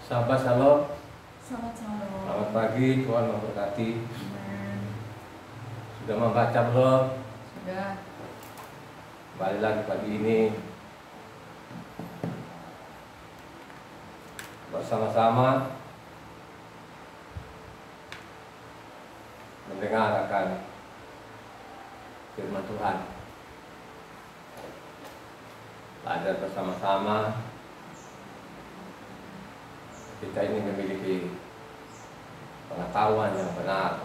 Sahabat Shalom, Selamat shalom. selamat pagi, Tuhan memberkati. Amin. Sudah membaca belum? Sudah. Kembali lagi pagi ini bersama-sama mendengar akan firman Tuhan. Belajar bersama-sama. Kita ini memiliki pengetahuan yang benar.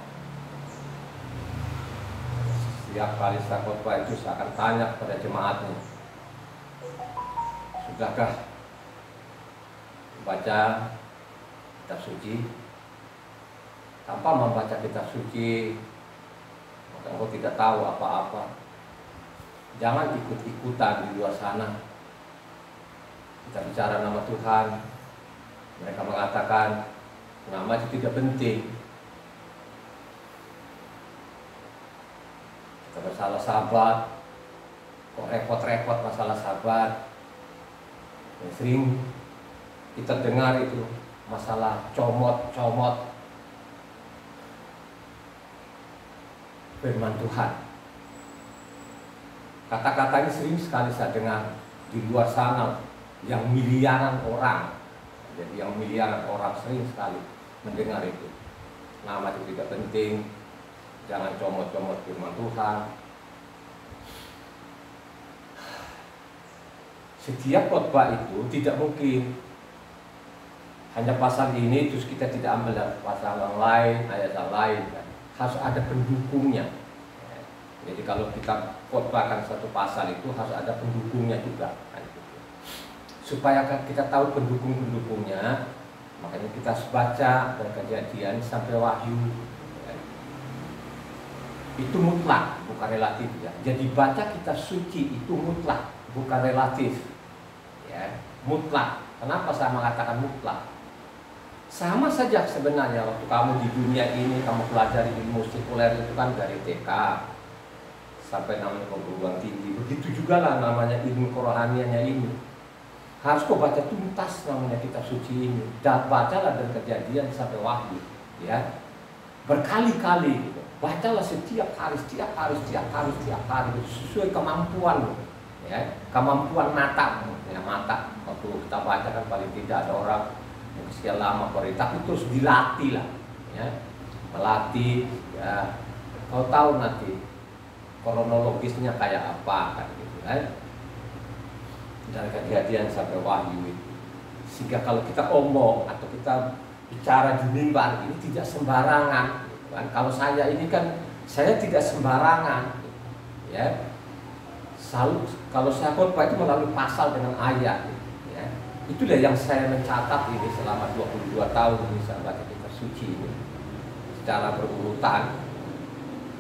Setiap kali saya khotbah itu saya akan tanya kepada jemaatnya, sudahkah membaca kitab suci? Tanpa membaca kitab suci, maka engkau tidak tahu apa-apa. Jangan ikut-ikutan di luar sana. Kita bicara nama Tuhan. Mereka mengatakan nama itu tidak penting. Kita masalah sahabat, kok repot-repot masalah sahabat. Yang sering kita dengar itu masalah comot-comot firman Tuhan. Kata-kata ini sering sekali saya dengar di luar sana, yang miliaran orang. Jadi yang miliaran orang sering sekali mendengar itu. Nama itu tidak penting. Jangan comot-comot firman Tuhan. Setiap khotbah itu tidak mungkin hanya pasal ini terus kita tidak ambil pasal yang lain, ayat yang lain. Harus ada pendukungnya. Jadi kalau kita khotbahkan satu pasal itu harus ada pendukungnya juga. Supaya kita tahu pendukung-pendukungnya, makanya kita baca dari Kejadian sampai Wahyu. Itu mutlak, bukan relatif ya. Jadi baca kitab suci itu mutlak, bukan relatif. Ya, mutlak. Kenapa saya mengatakan mutlak? Sama saja sebenarnya waktu kamu di dunia ini kamu pelajari ilmu sekuler itu kan dari TK sampai namanya perguruan tinggi. Begitu juga lah namanya ilmu kerohaniannya ini. Harus kau baca tuntas namanya kitab suci ini. Dan bacalah dari Kejadian sampai Wahyu, ya. Berkali-kali gitu. Bacalah setiap hari sesuai kemampuan, ya. Kemampuan mata, ya, mata. Waktu kita baca kan paling tidak ada orang yang sekian lama tapi terus dilatih lah, ya. Melatih, ya. Kau tahu nanti kronologisnya kayak apa kan gitu, kan. Dari Kejadian sampai Wahyu itu. Sehingga kalau kita omong atau kita bicara di mimbar ini tidak sembarangan gitu kan. Kalau saya ini kan saya tidak sembarangan gitu, ya. Selalu kalau saya khotbah itu melalui pasal dengan ayat gitu, ya. Itulah yang saya mencatat ini selama 22 tahun ini saya baca kitab suci ini secara berurutan.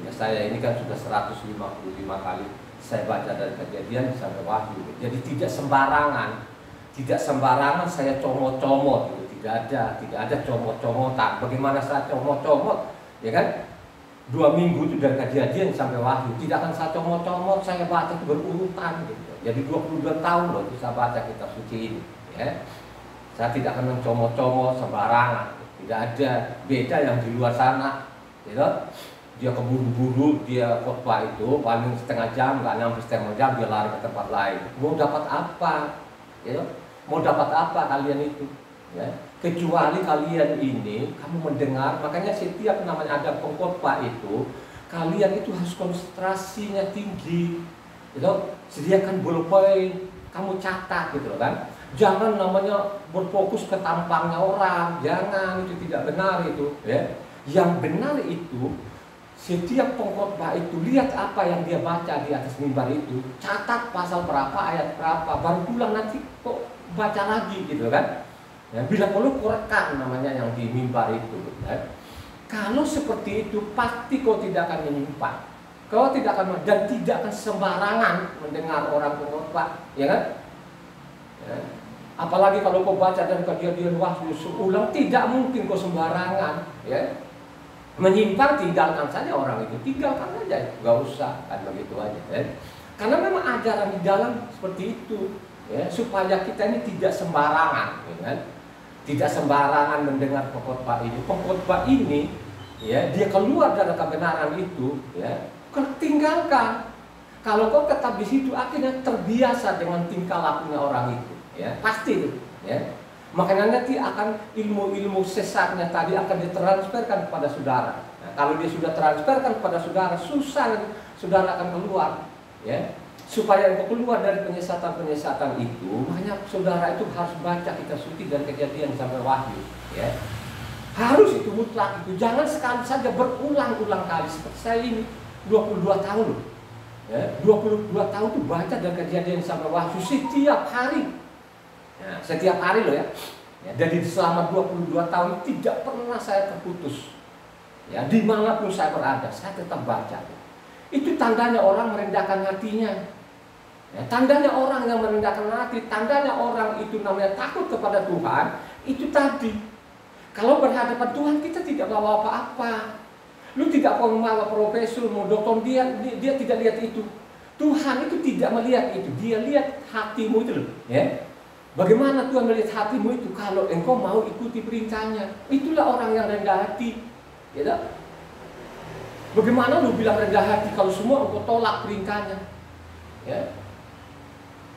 Ya, saya ini kan sudah 155 kali saya baca dari Kejadian sampai Wahyu. Jadi tidak sembarangan saya comot-comot gitu. Tidak ada comot-comotan. Bagaimana saya comot-comot, ya kan? 2 minggu itu dari Kejadian sampai Wahyu. Tidak akan saya comot-comot, saya baca itu berurutan gitu. Jadi 22 tahun loh itu saya baca kitab suci ini, ya. Saya tidak akan mencomot-comot sembarangan. Tidak ada beda yang di luar sana, gitu. Dia keburu-buru, dia khotbah itu paling setengah jam, nggak nyampe setengah jam dia lari ke tempat lain. Mau dapat apa? Ya, mau dapat apa kalian itu? Ya, kecuali kalian ini kamu mendengar, makanya setiap namanya ada pengkhotbah itu, kalian itu harus konsentrasinya tinggi. Gitu. Sediakan bolpen, kamu catat gitu kan. Jangan namanya berfokus ke tampangnya orang, jangan, itu tidak benar itu. Ya. Yang benar itu setiap pengkhotbah itu lihat apa yang dia baca di atas mimbar itu, catat pasal berapa, ayat berapa, baru pulang nanti kok baca lagi gitu kan. Ya, bila perlu rekam namanya yang di mimbar itu. Ya. Kalau seperti itu pasti kau tidak akan menyimpan, kau tidak akan dan tidak akan sembarangan mendengar orang pengkhotbah, ya kan? Ya. Apalagi kalau kau baca dari Kejadian Wahyu ulang, tidak mungkin kau sembarangan, ya. Menyimpang tinggalkan saja orang itu, tinggalkan saja, nggak usah kan begitu aja, ya. Karena memang ajaran di dalam seperti itu, ya, supaya kita ini tidak sembarangan, ya kan? Tidak sembarangan mendengar pengkhotbah ini. Pengkhotbah ini, ya, dia keluar dari kebenaran itu, ya, tinggalkan. Kalau kau tetap di situ, akhirnya terbiasa dengan tingkah lakunya orang itu, ya, pasti itu, ya. Makanya nanti akan ilmu-ilmu sesatnya tadi akan ditransferkan kepada saudara. Nah, kalau dia sudah transferkan kepada saudara, susah saudara akan keluar, ya. Supaya engkau keluar dari penyesatan-penyesatan itu, makanya saudara itu harus baca kitab suci dan Kejadian sampai Wahyu, ya. Harus itu mutlak itu, jangan sekali saja berulang-ulang kali seperti saya ini 22 tahun loh. Ya, 22 tahun itu baca dan Kejadian sampai Wahyu setiap hari. Ya, setiap hari loh ya. Ya, jadi selama 22 tahun tidak pernah saya terputus. Ya, dimanapun saya berada, saya tetap baca. Itu tandanya orang merendahkan hatinya. Ya, tandanya orang yang merendahkan hati, tandanya orang itu namanya takut kepada Tuhan. Itu tadi, kalau berhadapan Tuhan kita tidak bawa apa-apa. Lu tidak mau membawa profesor, mau doktor, dia tidak lihat itu. Tuhan itu tidak melihat itu, dia lihat hatimu itu loh. Ya. Bagaimana Tuhan melihat hatimu itu? Kalau engkau mau ikuti perintahnya, itulah orang yang rendah hati. Ya, bagaimana lu bilang rendah hati kalau semua engkau tolak perintahnya? Ya.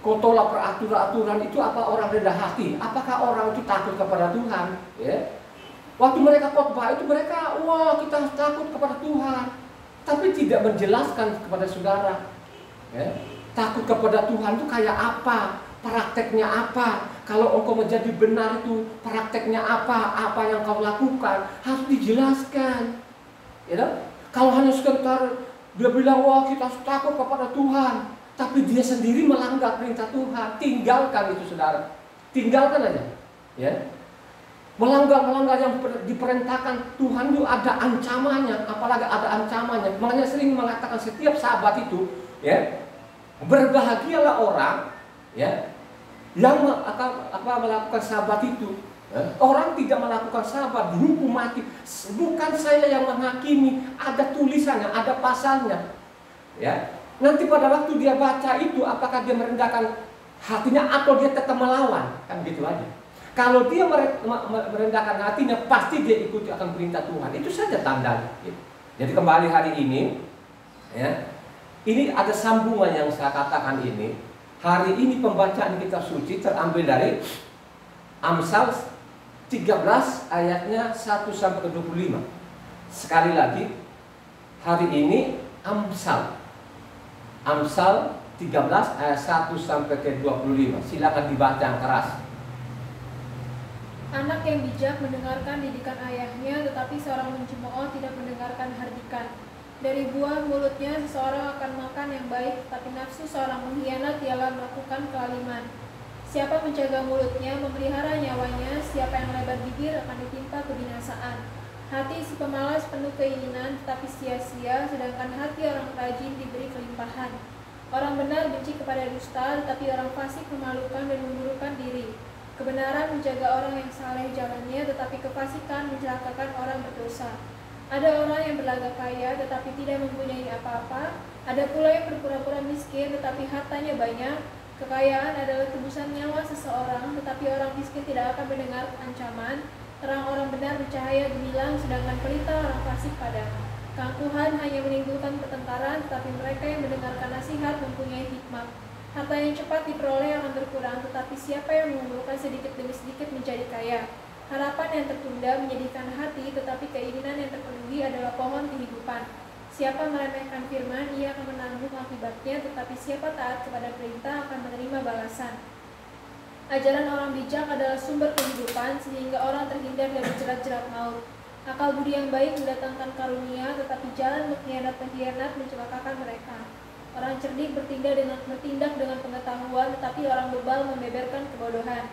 Kau tolak peraturan itu apa orang rendah hati? Apakah orang itu takut kepada Tuhan? Ya. Waktu mereka khotbah itu mereka, wah kita harus takut kepada Tuhan. Tapi tidak menjelaskan kepada saudara. Ya. Takut kepada Tuhan itu kayak apa? Prakteknya apa? Kalau engkau menjadi benar itu prakteknya apa? Apa yang kau lakukan? Harus dijelaskan. Ya. Kalau hanya sekedar dia bilang, wah kita harus takut kepada Tuhan, tapi dia sendiri melanggar perintah Tuhan, tinggalkan itu saudara. Tinggalkan aja. Ya. Melanggar yang diperintahkan Tuhan itu ada ancamannya, apalagi ada ancamannya. Makanya sering mengatakan setiap sahabat itu, ya, berbahagialah orang, ya, yang melakukan sahabat itu. Ya. Orang tidak melakukan sahabat dihukum mati. Bukan saya yang menghakimi, ada tulisannya, ada pasalnya. Ya. Nanti pada waktu dia baca itu, apakah dia merendahkan hatinya atau dia tetap melawan, kan gitu aja. Kalau dia merendahkan hatinya, pasti dia ikuti akan perintah Tuhan. Itu saja tandanya. Jadi kembali hari ini, ya, ini ada sambungan yang saya katakan ini. Hari ini pembacaan kitab suci terambil dari Amsal 13 ayatnya 1 sampai ke 25. Sekali lagi, hari ini Amsal 13 ayat 1 sampai ke 25. Silakan dibaca yang keras. Anak yang bijak mendengarkan didikan ayahnya, tetapi seorang mencemooh tidak mendengarkan hardikan. Dari buah mulutnya seseorang akan makan yang baik, tetapi nafsu seorang pengkhianat ialah melakukan kelaliman. Siapa menjaga mulutnya, memelihara nyawanya, siapa yang lebar bibir akan ditimpa kebinasaan. Hati si pemalas penuh keinginan, tetapi sia-sia, sedangkan hati orang rajin diberi kelimpahan. Orang benar benci kepada dusta, tetapi orang fasik memalukan dan memburukan diri. Kebenaran menjaga orang yang saleh jalannya, tetapi kefasikan mencelakakan orang berdosa. Ada orang yang berlagak kaya, tetapi tidak mempunyai apa-apa. Ada pula yang berpura-pura miskin, tetapi hartanya banyak. Kekayaan adalah tebusan nyawa seseorang, tetapi orang miskin tidak akan mendengar ancaman. Terang orang benar bercahaya gemilang, sedangkan pelita orang fasik padam. Keangkuhan hanya menimbulkan pertengkaran, tetapi mereka yang mendengarkan nasihat mempunyai hikmat. Harta yang cepat diperoleh akan berkurang, tetapi siapa yang mengumpulkan sedikit demi sedikit menjadi kaya. Harapan yang tertunda menyedihkan hati, tetapi keinginan yang terpenuhi adalah pohon kehidupan. Siapa meremehkan firman, ia akan menanggung akibatnya, tetapi siapa taat kepada perintah akan menerima balasan. Ajaran orang bijak adalah sumber kehidupan, sehingga orang terhindar dari jerat-jerat maut. Akal budi yang baik mendatangkan karunia, tetapi jalan pengkhianat mencelakakan mereka. Orang cerdik bertindak dengan pengetahuan, tetapi orang bebal membeberkan kebodohan.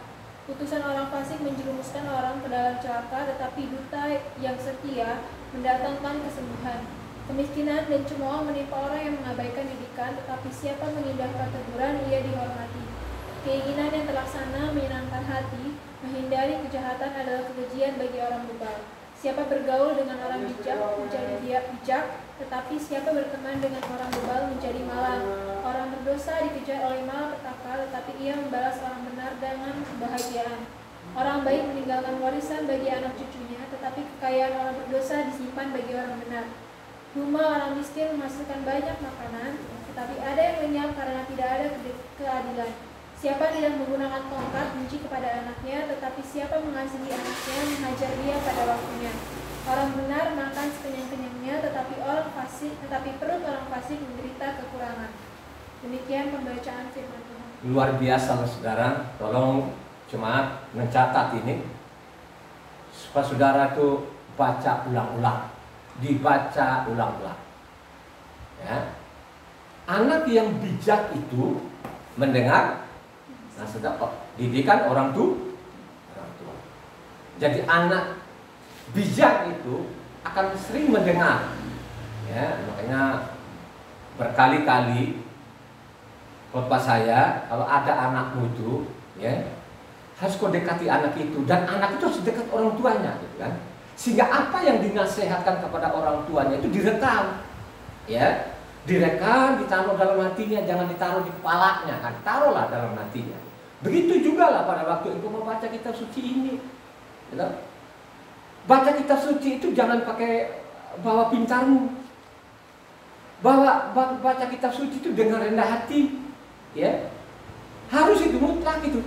Putusan orang fasik menjerumuskan orang ke dalam celaka, tetapi duta yang setia mendatangkan kesembuhan. Kemiskinan dan cemooh menimpa orang yang mengabaikan didikan, tetapi siapa mengindahkan teguran, ia dihormati. Keinginan yang terlaksana menyenangkan hati, menghindari kejahatan adalah kekejian bagi orang bebal. Siapa bergaul dengan orang bijak menjadi dia bijak, tetapi siapa berteman dengan orang bebal menjadi malang. Orang berdosa dikejar oleh malapetaka, tetapi ia membalas orang benar dengan kebahagiaan. Orang baik meninggalkan warisan bagi anak cucunya, tetapi kekayaan orang berdosa disimpan bagi orang benar. Rumah orang miskin menghasilkan banyak makanan, tetapi ada yang lenyap karena tidak ada keadilan. Siapa tidak menggunakan tongkat benci kepada anaknya, tetapi siapa mengasihi anaknya menghajar dia pada waktunya. Orang benar makan sekenyang-kenyangnya, tetapi perut orang fasik menderita kekurangan. Demikian pembacaan firman Tuhan. Luar biasa, saudara. Tolong jemaat mencatat ini supaya saudara itu baca ulang-ulang, dibaca ulang-ulang. Ya. Anak yang bijak itu mendengar nasihat didikan orang tua. Jadi anak bijak itu akan sering mendengar. Ya, makanya berkali-kali khotbah saya, kalau ada anakmu itu, ya, harus kau dekati anak itu, dan anak itu harus dekat orang tuanya, gitu kan? Sehingga apa yang dinasehatkan kepada orang tuanya itu direkam, ya, direkam, ditaruh dalam hatinya, jangan ditaruh di kepalanya, kan? Taruhlah dalam hatinya. Begitu juga lah pada waktu engkau membaca kitab suci ini, gitu? Baca kitab suci itu jangan pakai bawa pintarmu, baca kitab suci itu dengan rendah hati, ya, harus itu mutlak itu.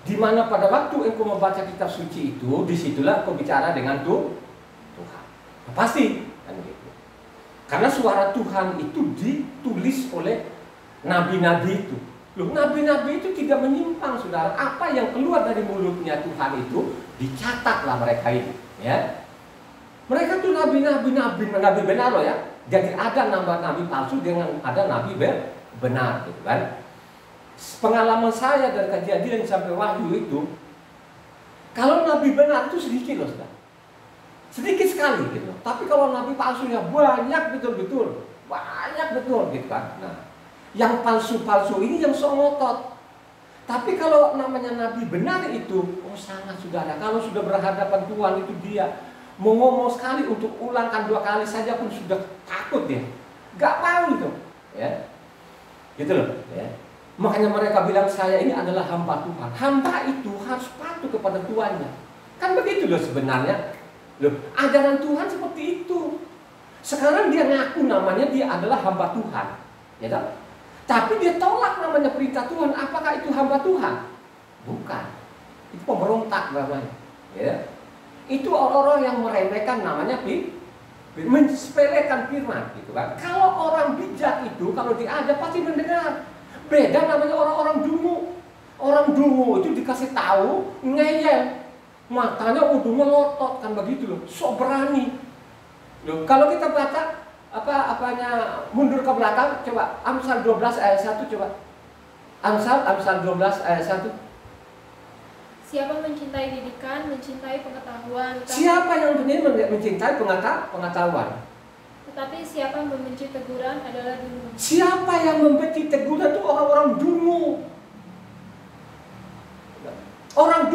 Dimana pada waktu engkau membaca kitab suci itu, disitulah engkau bicara dengan Tuhan. Pasti kan gitu. Karena suara Tuhan itu ditulis oleh nabi-nabi itu. Loh, nabi-nabi itu tidak menyimpang, saudara. Apa yang keluar dari mulutnya Tuhan itu dicatatlah mereka ini, ya. Mereka tuh nabi benar loh, ya. Jadi ada nabi palsu dengan ada nabi benar, gitu kan. Pengalaman saya dari Kejadian sampai Wahyu itu, kalau nabi benar itu sedikit loh, saudara. Sedikit sekali gitu. Tapi kalau nabi palsu ya banyak betul-betul, banyak betul gitu kan. Nah, yang palsu-palsu ini yang sok ngotot. Tapi kalau namanya nabi benar itu, oh sangat, saudara. Kalau sudah berhadapan Tuhan itu dia mau ngomong sekali untuk ulangkan 2 kali saja pun sudah takut dia. Gak mau itu, ya. Gitu loh, ya. Makanya mereka bilang saya ini adalah hamba Tuhan. Hamba itu harus patuh kepada tuannya. Kan begitu loh sebenarnya. Loh, ajaran Tuhan seperti itu. Sekarang dia ngaku namanya dia adalah hamba Tuhan, ya tak? Tapi dia tolak namanya perintah Tuhan. Apakah itu hamba Tuhan? Bukan. Itu pemberontak namanya, ya. Itu orang-orang yang meremehkan namanya mensepelekan firman, gitu kan? Kalau orang bijak itu kalau diajak pasti mendengar. Beda namanya orang-orang dungu. Orang dungu itu dikasih tahu ngeyel, matanya udah melotot, kan begitu loh. Sok berani. Loh, kalau kita baca mundur ke belakang, coba Amsal 12 ayat 1 coba. Amsal 12 ayat 1. Siapa mencintai didikan, mencintai pengetahuan. Siapa yang benar mencintai pengetahuan? Tetapi siapa membenci teguran adalah dungu. Siapa yang membenci teguran itu orang-orang dungu. Orang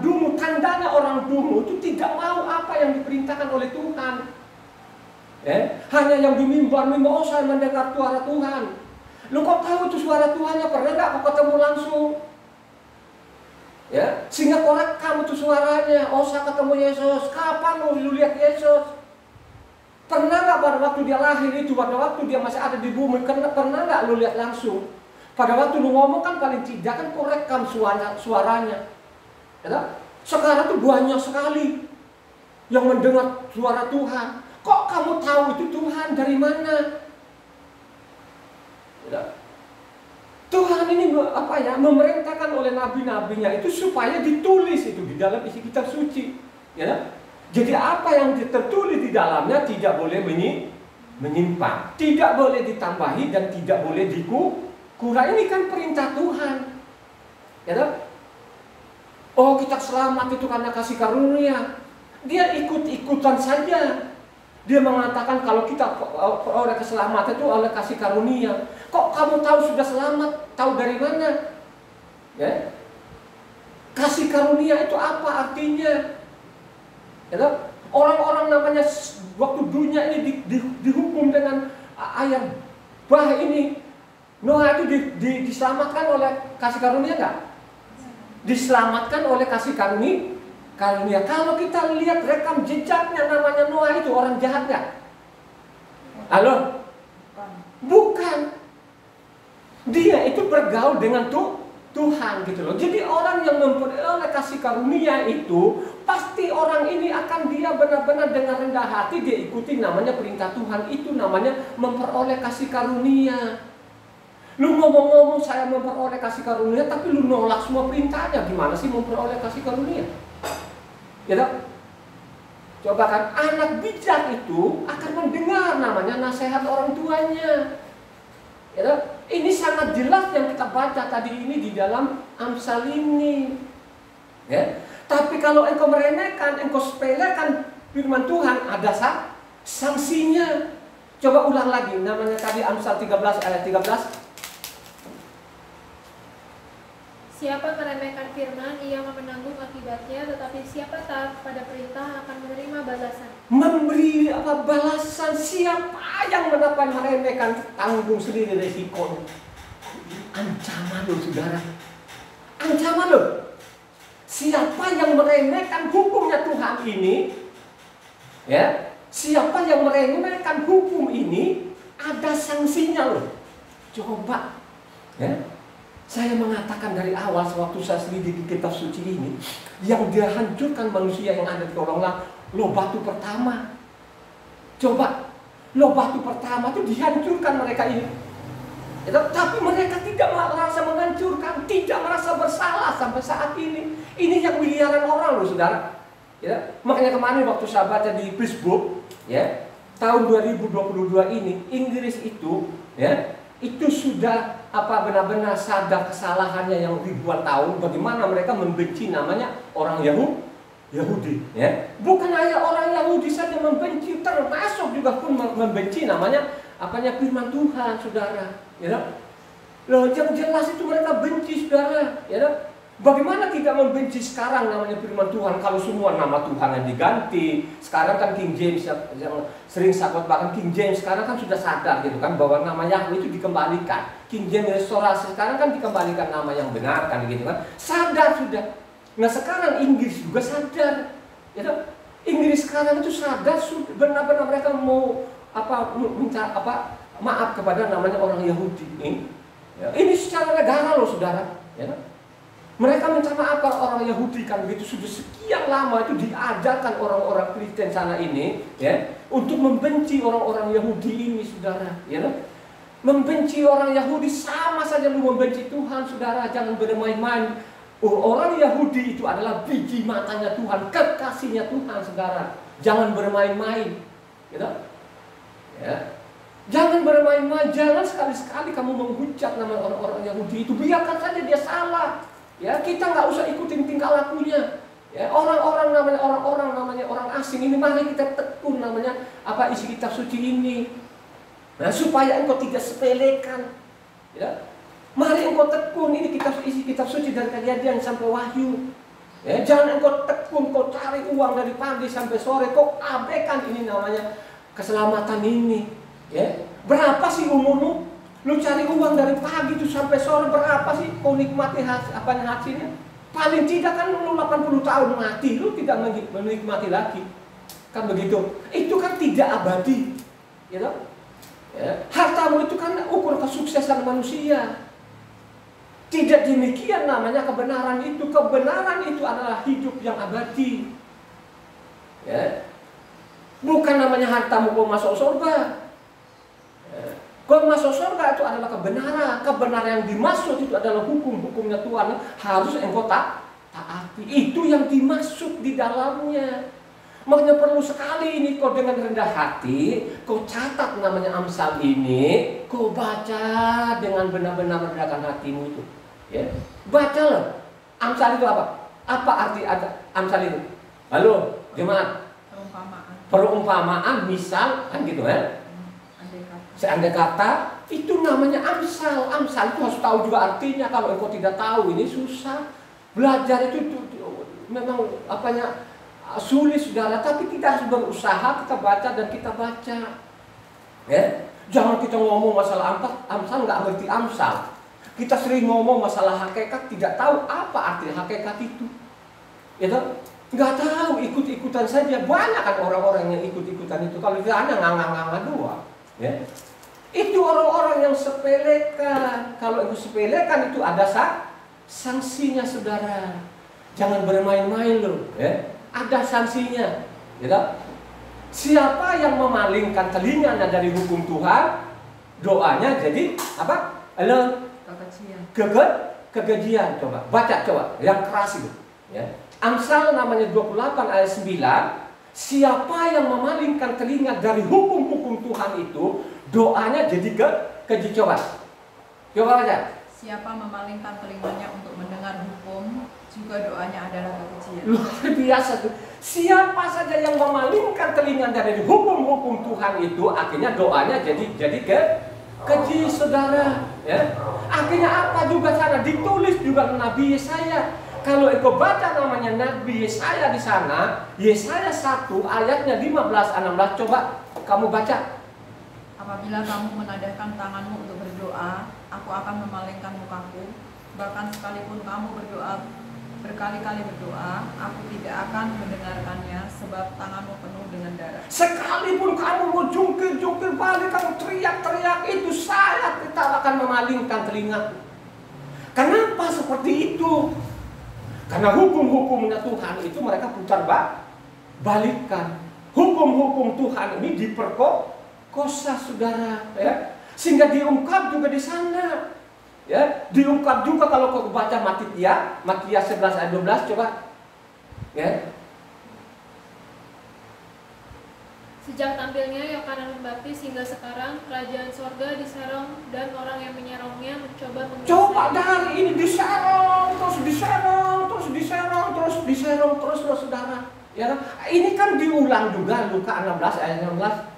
dungu, tandanya orang dungu itu tidak mau apa yang diperintahkan oleh Tuhan. Hanya yang di mimbar, oh saya mendengar suara Tuhan. Lu kok tahu itu suara Tuhannya? Pernah nggak kau ketemu langsung? Ya, sehingga kau rekam itu suaranya. Oh saya ketemu Yesus. Kapan lu lihat Yesus? Pernah nggak pada waktu dia lahir itu, pada waktu dia masih ada di bumi, pernah nggak lu lihat langsung? Pada waktu lu ngomong kan paling tidak kan kau rekam suaranya. Ya, sekarang tuh banyak sekali yang mendengar suara Tuhan. Kok kamu tahu itu Tuhan dari mana? Ya. Tuhan ini memerintahkan oleh nabi-nabinya itu supaya ditulis itu di dalam isi kitab suci. Ya. Jadi apa yang tertulis di dalamnya tidak boleh menyimpang, tidak boleh ditambahi dan tidak boleh dikurangi. Ini kan perintah Tuhan. Ya. Oh kita selamat itu karena kasih karunia. Dia ikut-ikutan saja. Dia mengatakan kalau kita oleh keselamatan itu oleh kasih karunia. Kok kamu tahu sudah selamat? Tahu dari mana? Ya? Kasih karunia itu apa artinya? Ya? Orang-orang namanya waktu dunia ini dihukum dengan ayam bah ini, Noah itu diselamatkan oleh kasih karunia nggak? Diselamatkan oleh kasih karunia. Kalau kita lihat rekam jejaknya, namanya Noah itu orang jahat nggak? Halo? Bukan. Dia itu bergaul dengan Tuhan gitu loh. Jadi orang yang memperoleh kasih karunia itu, pasti orang ini akan dia benar-benar dengan rendah hati dia ikuti namanya perintah Tuhan. Itu namanya memperoleh kasih karunia. Lu ngomong-ngomong saya memperoleh kasih karunia, tapi lu nolak semua perintahnya. Gimana sih memperoleh kasih karunia? Ya tak? Coba kan, anak bijak itu akan mendengar namanya nasihat orang tuanya. Ya tak? Ini sangat jelas yang kita baca tadi ini di dalam Amsal ini. Ya. Tapi kalau engkau meremehkan, engkau sepelekan firman Tuhan, ada sanksinya. Coba ulang lagi, namanya tadi Amsal 13 ayat 13. Siapa meremehkan firman, ia menanggung akibatnya, tetapi siapa taat pada perintah akan menerima balasan. Memberi balasan. Siapa yang mendapat meremehkan, tanggung sendiri resikonya. Ancaman loh saudara. Ancaman loh. Siapa yang meremehkan hukumnya Tuhan ini, ya, siapa yang meremehkan hukum ini, ada sanksinya loh. Coba, ya. Saya mengatakan dari awal sewaktu saya selidiki kitab suci ini, yang dia hancurkan manusia yang ada di kolonglah lo batu pertama. Coba, lo batu pertama itu dihancurkan mereka ini. Ya, tapi mereka tidak merasa menghancurkan, tidak merasa bersalah sampai saat ini. Ini yang miliaran orang loh saudara. Ya, makanya kemarin waktu saya baca di Facebook, ya, tahun 2022 ini Inggris itu, ya, itu sudah benar-benar sadar kesalahannya yang ribuan tahun, bagaimana mereka membenci namanya orang Yahudi, ya. Bukan hanya orang Yahudi saja membenci, termasuk juga pun membenci namanya firman Tuhan, saudara, ya. Loh, yang jelas itu mereka benci, saudara, ya. Bagaimana tidak membenci sekarang namanya firman Tuhan kalau semua nama Tuhan yang diganti. Sekarang kan King James yang sering sahabat bahkan King James sekarang kan sudah sadar gitu kan bahwa nama Yahweh itu dikembalikan. King James restorasi sekarang kan dikembalikan nama yang benar kan gitu kan. Sadar sudah. Nah sekarang Inggris juga sadar. Ya, Inggris sekarang itu sadar benar-benar mereka mau minta maaf kepada namanya orang Yahudi ini. Ya, ini secara negara loh saudara. Ya. Mereka minta maaf kalau orang Yahudi kan begitu sudah sekian lama itu diajarkan orang-orang Kristen sana ini, ya, untuk membenci orang-orang Yahudi ini, saudara, ya. Membenci orang Yahudi sama saja lu membenci Tuhan, saudara. Jangan bermain-main. Orang Yahudi itu adalah biji matanya Tuhan, kekasihnya Tuhan, saudara. Jangan bermain-main, gitu. Ya. Jangan bermain-main, jangan sekali-sekali kamu menghujat nama orang-orang Yahudi itu. Biarkan saja dia salah. Ya, kita nggak usah ikutin tingkah lakunya. Ya, orang-orang namanya orang asing ini, mari kita tekun namanya isi kitab suci ini. Nah, supaya engkau tidak sepelekan. Ya, mari engkau tekun ini isi kitab suci dari Kejadian sampai Wahyu. Ya, jangan engkau tekun, kau cari uang dari pagi sampai sore, kau abaikan ini namanya keselamatan ini. Ya, berapa sih umurmu? Lu cari uang dari pagi itu sampai sore, berapa sih kau nikmati hasilnya? Paling tidak kan lu 80 tahun mati, lu tidak menikmati lagi. Kan begitu. Itu kan tidak abadi. Ya, ya. Hartamu itu kan ukur kesuksesan manusia. Tidak demikian namanya kebenaran itu. Kebenaran itu adalah hidup yang abadi. Ya. Bukan namanya hartamu kau masuk surga. Ya. Kalau masuk surga itu adalah kebenaran. Kebenaran yang dimaksud itu adalah hukum-hukumnya Tuhan. Harus engkau taati. Itu yang dimaksud di dalamnya. Makanya perlu sekali ini kau dengan rendah hati, kau catat namanya Amsal ini, kau baca dengan benar-benar merendahkan hatimu itu. Ya, bacalah. Amsal itu apa? Apa arti Amsal itu? Halo, gimana? Perumpamaan, misal, kan gitu ya. Seandainya kata, itu namanya Amsal. Amsal itu harus tahu juga artinya. Kalau engkau tidak tahu, ini susah. Belajar itu memang sulit, saudara. Tapi kita harus berusaha, kita baca dan kita baca. Ya. Jangan kita ngomong masalah Amsal nggak ngerti Amsal. Kita sering ngomong masalah hakikat, tidak tahu apa arti hakikat itu. Ya toh? Nggak tahu, ikut-ikutan saja. Banyak kan orang-orang yang ikut-ikutan itu. Kalau kita hanya nganga-nganga doang, ya. Itu orang-orang yang sepelekan. Kalau itu sepelekan itu ada sanksinya, saudara. Jangan bermain-main loh, ya. Ada sanksinya, ya. Siapa yang memalingkan telinganya dari hukum Tuhan, doanya jadi apa? Kekejian. Coba baca, coba yang keras itu, ya. Amsal namanya 28 ayat 9. Siapa yang memalingkan telinga dari hukum-hukum Tuhan itu, doanya jadi keji. Coba baca. Siapa memalingkan telinganya untuk mendengar hukum, juga doanya adalah kekejian. Luar biasa tuh. Siapa saja yang memalingkan telinga dari hukum-hukum Tuhan itu, akhirnya doanya jadi keji, saudara. Ya. Akhirnya apa juga sana ditulis juga Nabi Yesaya. Kalau engkau baca namanya Nabi Yesaya di sana, Yesaya 1 ayatnya 15-16, coba kamu baca. Apabila kamu menadahkan tanganmu untuk berdoa, aku akan memalingkan mukaku. Bahkan sekalipun kamu berdoa berkali-kali berdoa, aku tidak akan mendengarkannya, sebab tanganmu penuh dengan darah. Sekalipun kamu mau jungkir balik, kamu teriak-teriak itu, saya tetap akan memalingkan telingaku. Kenapa seperti itu? Karena hukum-hukumnya Tuhan itu mereka putar balikkan. Hukum-hukum Tuhan ini diperkosa, saudara, ya. Sehingga diungkap juga di sana, ya. Diungkap juga kalau kau baca Matius 11 ayat 12, coba, ya. Sejak tampilnya Yohanes Pembaptis hingga sekarang, kerajaan sorga diserong dan orang yang menyerongnya mencoba menguasai. Coba dari ini diserong, terus loh, saudara. Ya, ini kan diulang juga Luka 16 ayat 16.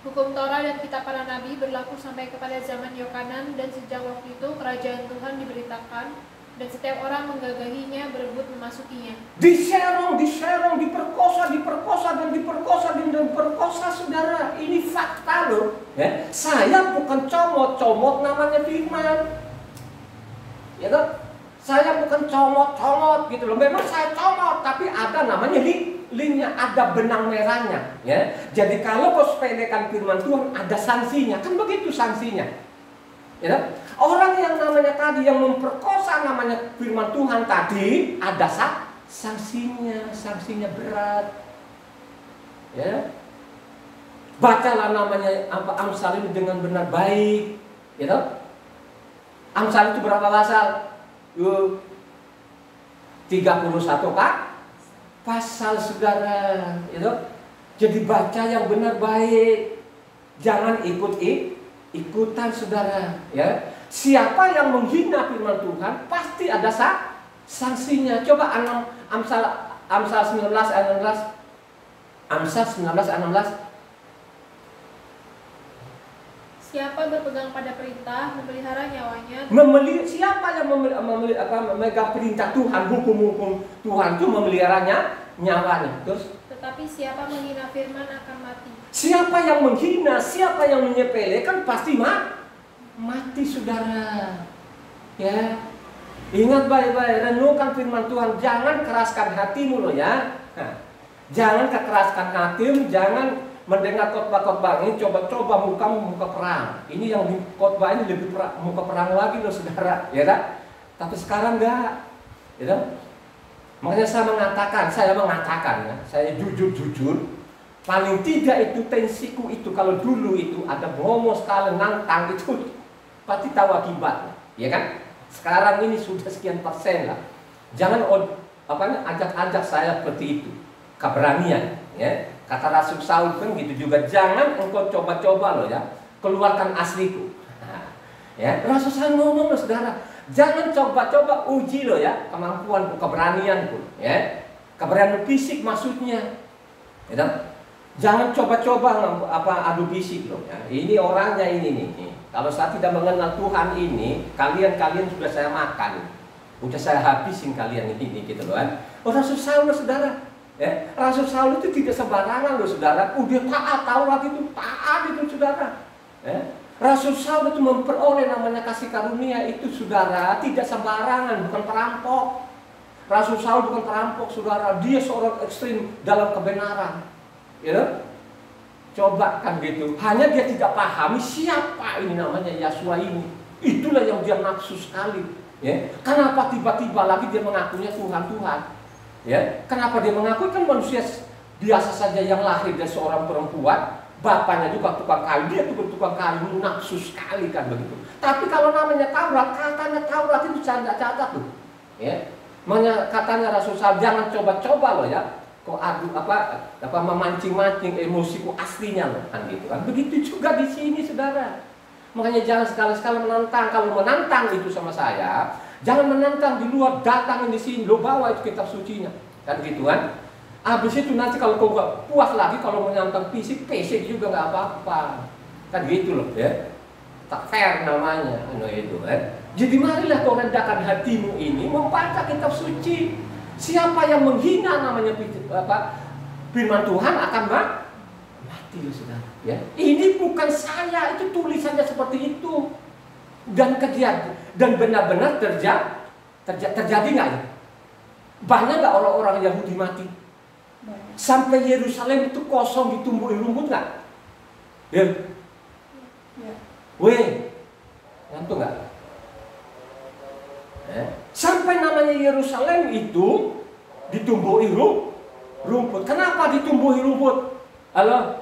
Hukum Torah dan kitab para nabi berlaku sampai kepada zaman Yohanan, dan sejak waktu itu kerajaan Tuhan diberitakan dan setiap orang menggagahinya, berebut memasukinya. Diserong, diperkosa, saudara. Ini fakta loh. Ya. Saya bukan comot namanya firman. Ya kan? Saya bukan comot gitu loh. Memang saya comot, tapi ada namanya linknya, ada benang merahnya. Ya. Jadi kalau kau sepelekan firman Tuhan, ada sanksinya. Kan begitu sanksinya. Ya. Orang yang namanya tadi yang memperkosa namanya firman Tuhan tadi, ada sanksinya berat. Ya. Bacalah namanya Amsal ini dengan benar baik, gitu. Amsal itu berapa pasal? 31 pasal, saudara, gitu. Jadi baca yang benar baik, jangan ikutan, saudara, ya. Siapa yang menghina firman Tuhan pasti ada sanksinya. Coba Amsal 19 ayat 16. Amsal 19 ayat 16. Siapa berpegang pada perintah, memelihara nyawanya. Siapa yang memegang perintah Tuhan, hukum-hukum Tuhan itu memeliharanya nyawanya. Terus? Tetapi siapa menghina firman akan mati. Siapa yang menghina, siapa yang menyepelekan pasti mati, saudara. Ya. Ingat baik-baik, renungkan firman Tuhan, jangan keraskan hatimu loh, ya. Jangan kekeraskan hatimu, jangan mendengar khotbah-khotbah ini coba-coba muka perang. Ini yang di khotbah ini lebih muka perang lagi loh, saudara, ya kan? Tapi sekarang enggak, ya kan? Makanya saya mengatakan ya, saya jujur, paling tidak itu tensiku itu kalau dulu itu ada bomo sekali nantang itu pasti tahu akibatnya, ya kan? Sekarang ini sudah sekian persen lah. Jangan ajak-ajak saya seperti itu, keberanian, ya. Kata Rasul Saul kan gitu juga, jangan engkau coba-coba loh, ya, keluarkan asliku. Ya, Rasul Saul ngomong loh, saudara, jangan coba-coba uji loh, ya, kemampuanku, keberanianku, ya, keberanian fisik maksudnya, ya. Jangan coba-coba adu fisik loh, ya. Ini orangnya ini nih. Kalau saya tidak mengenal Tuhan ini, kalian sudah saya makan, udah saya habisin kalian ini gitu loh kan. Rasul Saul loh, saudara. Ya, Rasul Saul itu tidak sembarangan loh saudara. Dia taat Taurat itu, taat itu saudara. Ya. Rasul Saul itu memperoleh namanya kasih karunia itu saudara, tidak sembarangan, bukan perampok. Rasul Saul bukan perampok saudara, dia seorang ekstrim dalam kebenaran. Ya. Coba kan gitu. Hanya dia tidak pahami siapa ini namanya Yesua ini. Itulah yang dia nafsu sekali. Ya. Kenapa tiba-tiba lagi dia mengakunya Tuhan? Ya, kenapa dia mengaku? Kan manusia biasa saja yang lahir dari seorang perempuan, bapaknya juga tukang kayu, dia tukang kayu, nafsu sekali kan begitu. Tapi kalau namanya Taurat, katanya Taurat itu catat tuh. Ya, makanya katanya Rasul Saul jangan coba-coba loh ya, kok adu apa memancing-mancing emosiku aslinya loh kan gitu kan. Begitu juga di sini saudara. Makanya jangan sekali-sekali menantang. Kalau menantang itu sama saya, jangan menantang di luar, datang di sini, lo bawa itu kitab sucinya, kan gitu kan. Habis itu nanti kalau kau gak puas lagi kalau menantang fisik juga nggak apa-apa, kan gitu loh ya. Tak fair namanya, itu kan. Jadi marilah kau rendahkan hatimu ini membaca kitab suci. Siapa yang menghina namanya firman Tuhan akan mati, saudara. Ya, ini bukan saya, itu tulisannya seperti itu. Dan kejadian dan benar-benar terjadi nggak ya? Banyak nggak orang-orang Yahudi mati? Banyak. Sampai Yerusalem itu kosong ditumbuhi rumput nggak? Ya. Ya. Weh, ngantuk nggak? Sampai namanya Yerusalem itu ditumbuhi rumput. Kenapa ditumbuhi rumput? Halo?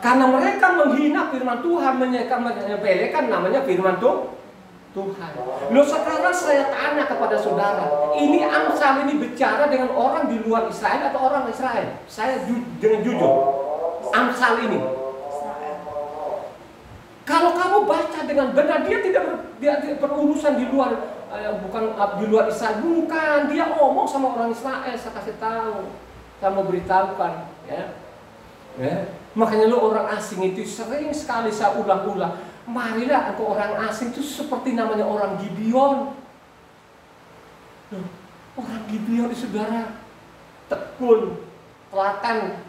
Karena mereka menghina firman Tuhan, menyepelekan namanya firman Tuhan. Loh sekarang saya tanya kepada saudara, ini Amsal ini bicara dengan orang di luar Israel atau orang Israel? Saya dengan jujur, Amsal ini. Kalau kamu baca dengan benar, dia tidak berurusan di luar, bukan di luar Israel, bukan. Dia ngomong sama orang Israel, saya kasih tahu, saya mau beritahukan, ya. Makanya lo orang asing itu sering sekali saya ulang-ulang, marilah engkau orang asing itu seperti namanya orang Gibeon. Orang Gibeon itu saudara tekun, telaten,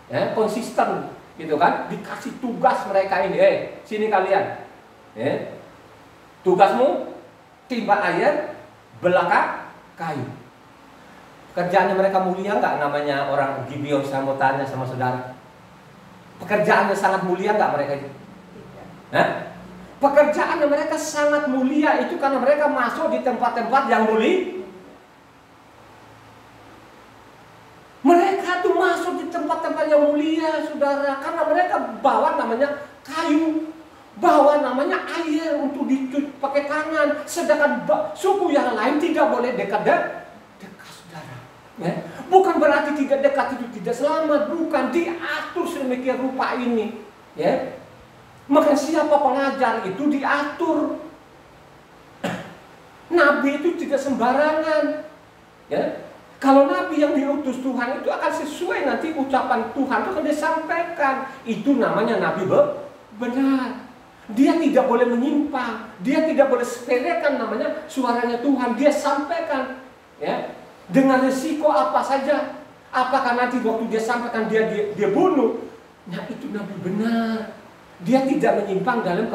ya, konsisten, gitu kan? Dikasih tugas mereka ini, sini kalian, tugasmu timba air, belaka kayu. Pekerjaannya mereka mulia nggak namanya orang Gibeon? Saya mau tanya sama saudara. Pekerjaannya sangat mulia nggak mereka itu? Pekerjaannya mereka sangat mulia itu karena mereka masuk di tempat-tempat yang mulia. Mereka tuh masuk di tempat-tempat yang mulia, saudara, karena mereka bawa namanya kayu, bawa namanya air untuk dicuci pakai tangan. Sedangkan suku yang lain tidak boleh dekat, saudara. Bukan berarti tidak dekat itu tidak selamat, bukan, diatur sedemikian rupa ini, ya. Maka siapa pengajar itu diatur. Nabi itu tidak sembarangan, ya. Kalau nabi yang diutus Tuhan itu akan sesuai nanti ucapan Tuhan itu akan disampaikan. Itu namanya nabi benar. Dia tidak boleh menyimpang, dia tidak boleh sepelekan namanya suaranya Tuhan, dia sampaikan, ya. Dengan risiko apa saja. Apakah nanti waktu dia sampaikan dia bunuh? Nah itu nabi benar. Dia tidak menyimpang dalam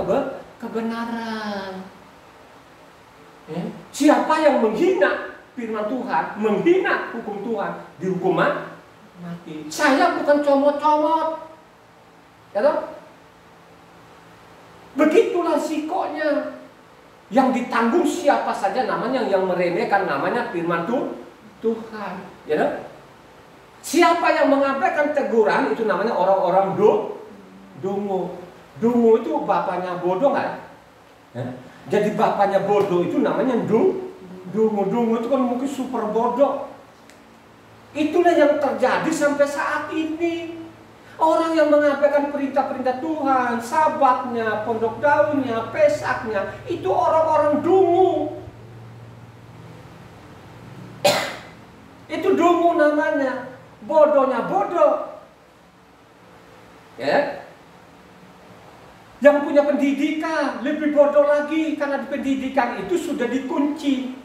kebenaran. Ya. Siapa yang menghina firman Tuhan, menghina hukum Tuhan, dihukum mati. Saya bukan comot-comot, ya toh? Begitulah risikonya. Yang ditanggung siapa saja namanya yang meremehkan namanya firman Tuhan, ya toh? Siapa yang mengabaikan teguran itu namanya orang-orang dungu. Dungu itu bapaknya bodoh nggak? Ya? Jadi bapaknya bodoh itu namanya dungu. Dungu itu kan mungkin super bodoh. Itulah yang terjadi sampai saat ini. Orang yang mengabaikan perintah-perintah Tuhan, sabatnya, pondok daunnya, pesaknya, itu orang-orang dungu. Itu dungu namanya. Bodohnya bodoh. Ya. Yang punya pendidikan lebih bodoh lagi karena pendidikan itu sudah dikunci.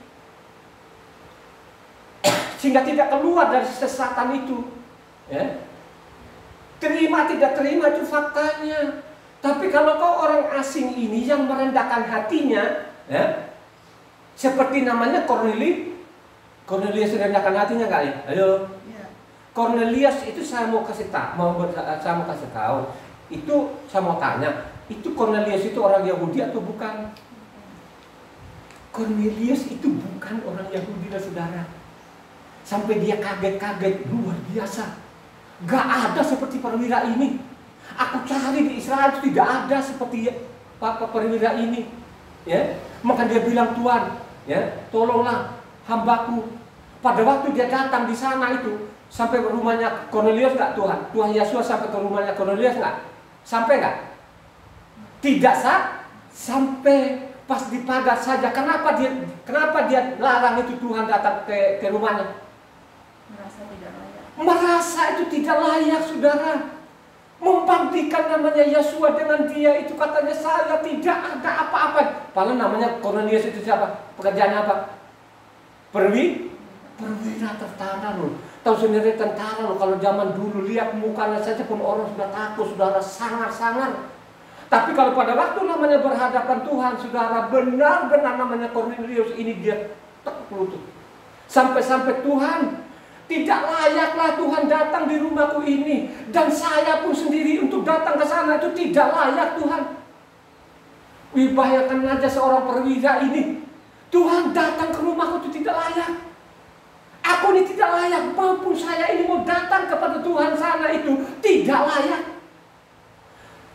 sehingga tidak keluar dari sesatan itu. Ya. Terima tidak terima itu faktanya. Tapi kalau kau orang asing ini yang merendahkan hatinya, ya, seperti namanya Cornelius merendahkan hatinya kali. Ayo. Ya. Cornelius itu saya mau kasih tahu. Itu saya mau tanya, itu Cornelius itu orang Yahudi atau bukan? Cornelius itu bukan orang Yahudi, saudara. Sampai dia kaget-kaget, luar biasa. Gak ada seperti perwira ini. Aku cari di Israel itu tidak ada seperti perwira ini. Ya, maka dia bilang, Tuhan, ya, tolonglah hambaku. Pada waktu dia datang di sana itu, sampai ke rumahnya Cornelius nggak Tuhan? Tuhan Yesus sampai ke rumahnya Cornelius nggak? Sampai nggak? Tidak sampai pas di pagar saja. Kenapa dia larang itu Tuhan datang ke rumahnya? Merasa tidak layak. Merasa itu tidak layak, saudara. Membangkitkan namanya Yesua dengan dia itu katanya saya tidak ada apa-apa. Padahal namanya Cornelius itu siapa? Pekerjaannya apa? Perwira tentara loh. Tahu sendiri tentara loh, kalau zaman dulu lihat mukanya saja pun orang sudah takut, saudara, sangar-sangar. Tapi kalau pada waktu namanya berhadapan Tuhan, saudara, benar-benar namanya Cornelius ini dia tekuk lutut. Sampai-sampai Tuhan, tidak layaklah Tuhan datang di rumahku ini, dan saya pun sendiri untuk datang ke sana itu tidak layak Tuhan. Bayangkan aja seorang perwira ini, Tuhan datang ke rumahku itu tidak layak. Aku ini tidak layak, maupun saya ini mau datang kepada Tuhan sana itu tidak layak.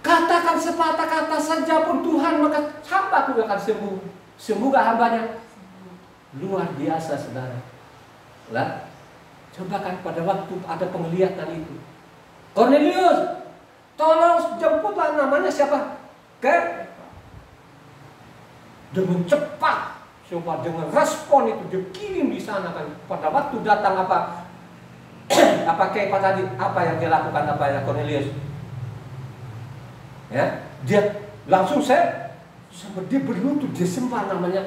Katakan sepatah kata saja pun Tuhan, maka hambaku akan sembuh. Sembuh gak hambanya? Luar biasa, saudara. Lah, coba kan pada waktu ada penglihatan itu, Cornelius, tolong jemputlah, namanya siapa? Dengan cepat. Coba dengan respon itu dia kirim di sana kan. Pada waktu datang apa tadi, apa yang dia lakukan, apa ya Cornelius? Ya, dia langsung dia berlutut, dia sembah namanya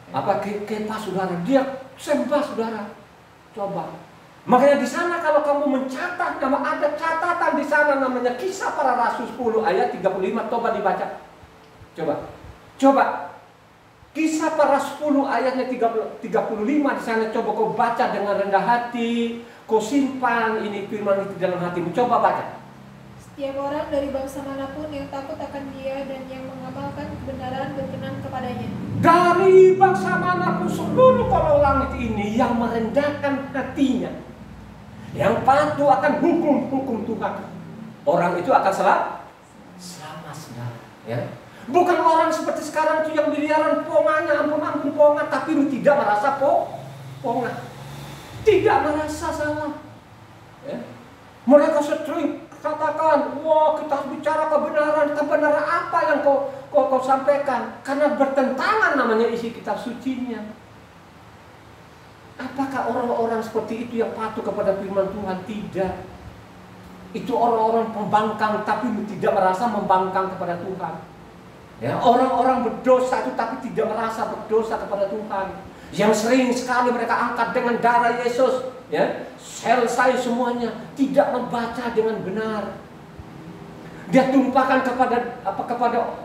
Kepa, saudara. Dia sembah, saudara. Coba. Makanya di sana kalau kamu mencatat, ada catatan di sana namanya Kisah Para Rasul 10 ayat 35. Coba dibaca. Coba. Kisah Para 10 ayatnya 35 di sana, coba kau baca dengan rendah hati, kau simpan ini firman itu dalam hatimu. Coba baca. Setiap orang dari bangsa manapun yang takut akan dia dan yang mengamalkan kebenaran berkenan kepadanya. Dari bangsa manapun seluruh kolong langit ini yang merendahkan hatinya, yang patuh akan hukum Tuhan, orang itu akan selamat, saudara. Ya. Bukan orang seperti sekarang itu yang miliaran pongannya, ampun pongan, tapi tidak merasa pongan, tidak merasa salah. Ya. Mereka sering katakan, wah kita harus bicara kebenaran apa yang kau sampaikan, karena bertentangan namanya isi kitab sucinya. Apakah orang-orang seperti itu yang patuh kepada firman Tuhan? Tidak. Itu orang-orang pembangkang tapi tidak merasa membangkang kepada Tuhan. Ya, orang-orang berdosa itu tapi tidak merasa berdosa kepada Tuhan. Yang sering sekali mereka angkat dengan darah Yesus, ya, selesai semuanya, tidak membaca dengan benar. Dia tumpahkan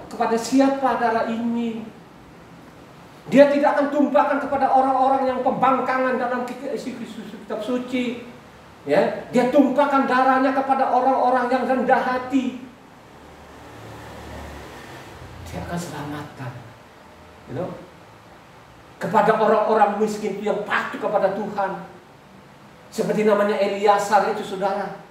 kepada siapa darah ini? Dia tidak akan tumpahkan kepada orang-orang yang pembangkangan dalam kitab suci. Ya, dia tumpahkan darahnya kepada orang-orang yang rendah hati. Dia akan selamatkan, kepada orang-orang miskin itu yang patuh kepada Tuhan. Seperti namanya Eliasar itu, saudara.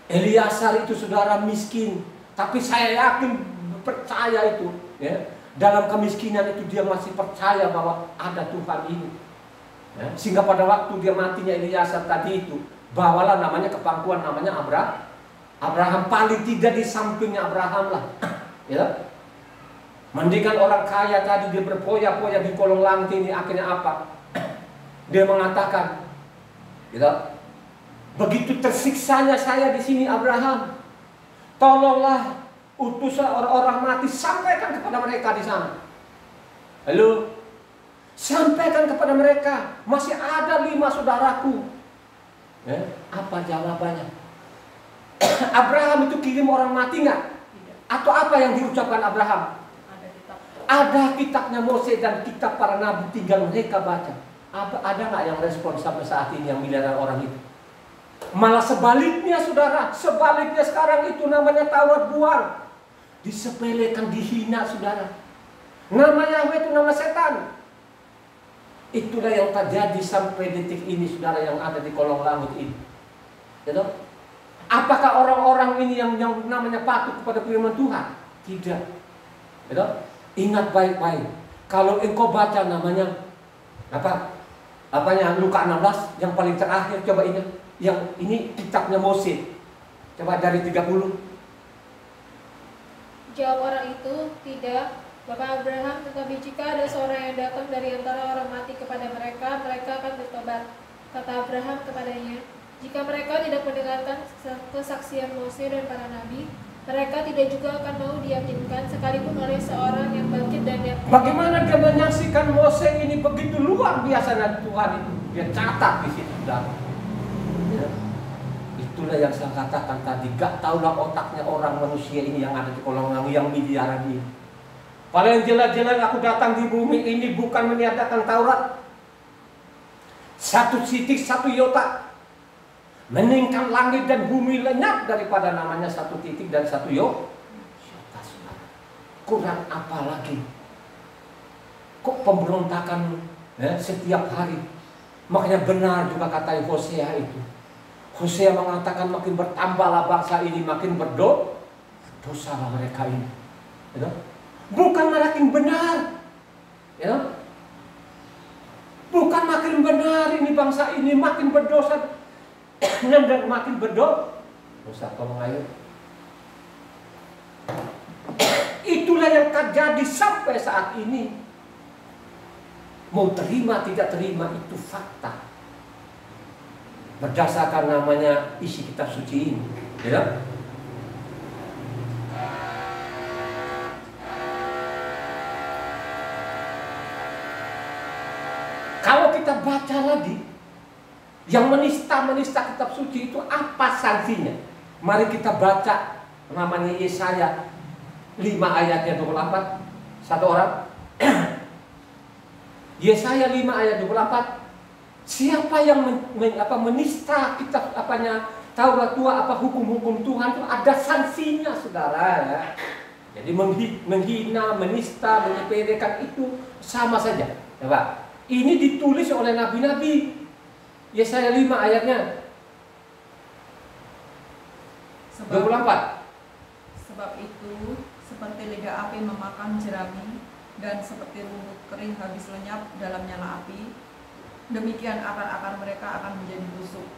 Eliasar itu, saudara, miskin, tapi saya yakin percaya itu, ya, dalam kemiskinan itu dia masih percaya bahwa ada Tuhan ini. Ya, sehingga pada waktu dia matinya Eliasar tadi itu, bawalah namanya ke pangkuan, namanya Abraham, paling tidak di sampingnya Abraham lah. Ya, mendingan orang kaya tadi dia berpoya-poya di kolong langit ini, akhirnya apa? Dia mengatakan, begitu tersiksanya saya di sini Abraham, tolonglah utuslah orang-orang mati, sampaikan kepada mereka di sana. Lalu Sampaikan kepada mereka, masih ada 5 saudaraku. Apa jawabannya? Abraham itu kirim orang mati nggak? Atau apa yang diucapkan Abraham? Ada kitabnya Mose dan kitab para nabi, tinggal mereka baca. Ada nggak yang respon sampai saat ini yang miliaran orang itu? Malah sebaliknya saudara, sebaliknya sekarang itu namanya Taurat buang. Disepelekan, dihina saudara. Nama Yahweh itu nama setan. Itulah yang terjadi sampai detik ini saudara yang ada di kolong langit ini. Gitu? Apakah orang-orang ini yang namanya patuh kepada firman Tuhan? Tidak. Gitu? Ingat baik-baik. Kalau engkau baca namanya apanya Luka 16 yang paling terakhir, coba ingat. Yang ini kitabnya Mose. Coba dari 30. Jawab orang itu, tidak, Bapak Abraham, tetapi jika ada seorang yang datang dari antara orang mati kepada mereka, mereka akan bertobat. Kata Abraham kepadanya, jika mereka tidak mendengarkan kesaksian Mose dan para nabi, mereka tidak juga akan mau diyakinkan sekalipun oleh seorang yang bangkit dan yang... Bagaimana dia menyaksikan Mose ini begitu luar biasa dari Tuhan itu? Dia catat di situ, saudara. Ya. Itulah yang saya katakan tadi, gak tahulah otaknya orang manusia ini yang ada di kolong langit yang miliaran ini. Paling jelas-jelas aku datang di bumi ini bukan meniadakan Taurat. 1 titik 1 iota. Meningkat langit dan bumi lenyap daripada namanya 1 titik dan 1 iota. Kurang apa lagi? Kok pemberontakan setiap hari? Makanya benar juga kata Hosea itu. Hosea mengatakan makin bertambahlah bangsa ini, makin berdosalah mereka ini. Ya? Bukan makin benar, ya? Bukan makin benar ini bangsa ini, makin berdosa dan makin berdosa. Tolong ayo. Itulah yang terjadi sampai saat ini. Mau terima tidak terima itu fakta. Berdasarkan namanya isi kitab suci ini, ya. Kalau kita baca lagi, yang menista kitab suci itu apa sanksinya? Mari kita baca namanya Yesaya 5 ayatnya 24. Satu orang. Yesaya 5 ayat 24. Siapa yang menista kitab Taurat tua, hukum-hukum Tuhan itu ada sanksinya, saudara, ya. Jadi menghina, menista, menyepelekan itu sama saja, ya Pak. Ini ditulis oleh nabi-nabi. Yesaya 5 ayatnya 24. Sebab itu seperti lidah api memakan jerami dan seperti rumput kering habis lenyap dalam nyala api, demikian akar-akar mereka akan menjadi busuk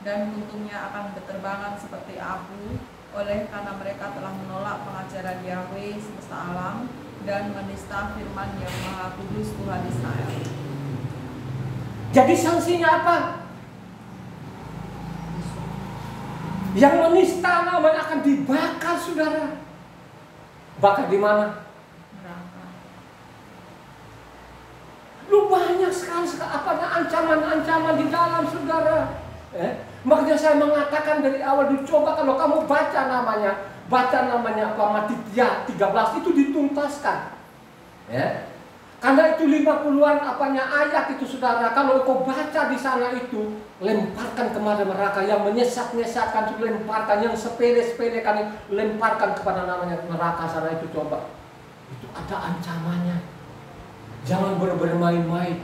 dan kuntungnya akan berterbangan seperti abu, oleh karena mereka telah menolak pengajaran Yahweh semesta alam dan menista firman yang Maha Kudus Tuhan Israel. Jadi sanksinya apa? Yang menista namanya akan dibakar, saudara. Bakar di mana? Neraka. Lu banyak sekali ancaman-ancaman di dalam, saudara. Makanya saya mengatakan dari awal, dicoba kalau kamu baca namanya Matitia 13 itu dituntaskan. Ya. Karena itu 50-an ayat itu, saudara. Kalau kau baca di sana itu, lemparkan kepada neraka. Yang menyesat-nyesatkan itu lemparkan, yang sepele-sepelekan lemparkan kepada namanya neraka sana itu, coba. Itu ada ancamannya. Jangan bermain-main.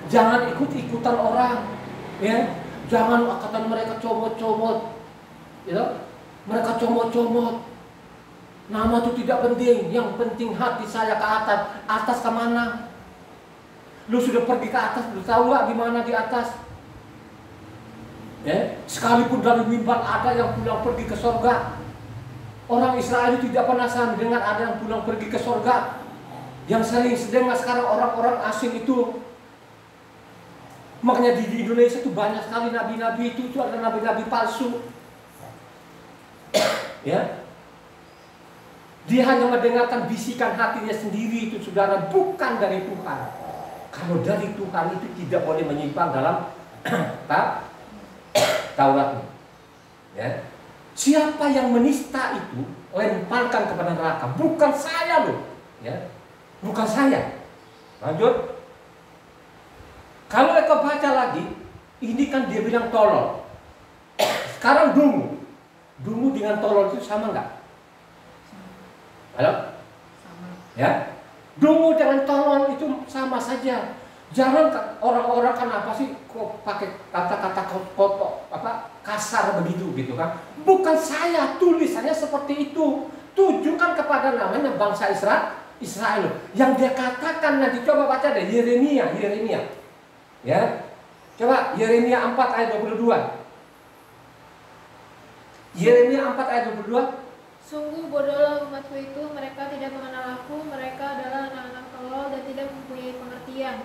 Jangan ikut-ikutan orang. Ya. Jangan kata mereka comot-comot. Ya. Mereka comot-comot. Nama itu tidak penting, yang penting hati saya ke atas. Atas ke mana? Lu sudah pergi ke atas, lu tahu gak di mana di atas? Ya, sekalipun dari mimbar ada yang pulang pergi ke surga. Orang Israel itu tidak pernah saya mendengar ada yang pulang pergi ke surga. Yang sering sedang sekarang orang-orang asing itu. Makanya di Indonesia itu banyak sekali nabi-nabi itu ada nabi-nabi palsu. Ya. Dia hanya mendengarkan bisikan hatinya sendiri itu, saudara, bukan dari Tuhan. Kalau dari Tuhan itu tidak boleh menyimpang dalam Taurat. Ya. Siapa yang menista itu lemparkan kepada neraka. Bukan saya loh, ya. Bukan saya. Lanjut. Kalau engkau baca lagi, ini kan dia bilang tolol. Sekarang dungu. Dungu dengan tolol itu sama nggak? Halo? Sama. Ya. Dungu dengan tolol itu sama saja. Jangan orang-orang kan apa sih kok pakai kata-kata kotor, kasar begitu gitu kan? Bukan saya, tulisannya seperti itu. Tujukan kepada namanya bangsa Israel. Yang dia katakan nanti, coba baca deh Yeremia. Ya. Coba Yeremia 4 ayat 22. Yeremia 4 ayat 22. Sungguh bodohlah umatku itu, mereka tidak mengenal aku, mereka adalah anak-anak tolol dan tidak mempunyai pengertian.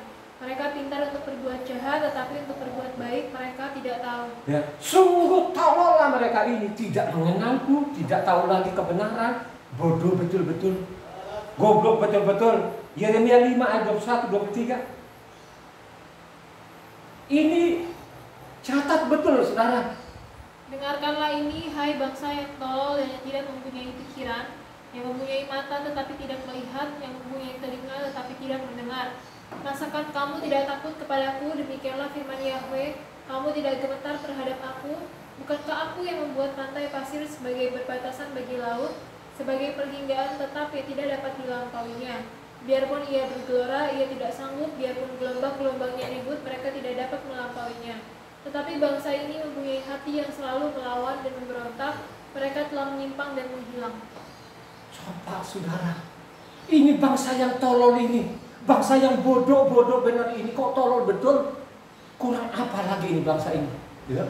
Mereka pintar untuk berbuat jahat, tetapi untuk berbuat baik mereka tidak tahu. Ya, sungguh tolol lah mereka ini, tidak mengenalku, tidak tahu lagi kebenaran, bodoh betul-betul, goblok betul-betul. Yeremia 5 ayat 21, 23. Ini catat betul saudara. Dengarkanlah ini, hai bangsa yang tolol dan yang tidak mempunyai pikiran, yang mempunyai mata tetapi tidak melihat, yang mempunyai telinga tetapi tidak mendengar. Masakan kamu tidak takut kepadaku? Demikianlah firman Yahweh, kamu tidak gemetar terhadap aku? Bukankah aku yang membuat pantai pasir sebagai berbatasan bagi laut, sebagai perhinggaan tetap yang tidak dapat dilampauinya? Biarpun ia bergelora, ia tidak sanggup, biarpun gelombang-gelombangnya ribut, mereka tidak dapat melampauinya. Tetapi bangsa ini mempunyai hati yang selalu melawan dan memberontak, mereka telah menyimpang dan menghilang. Coba saudara, ini bangsa yang tolol ini, bangsa yang bodoh benar ini, kok tolol betul? Kurang apa lagi ini bangsa ini? Ya?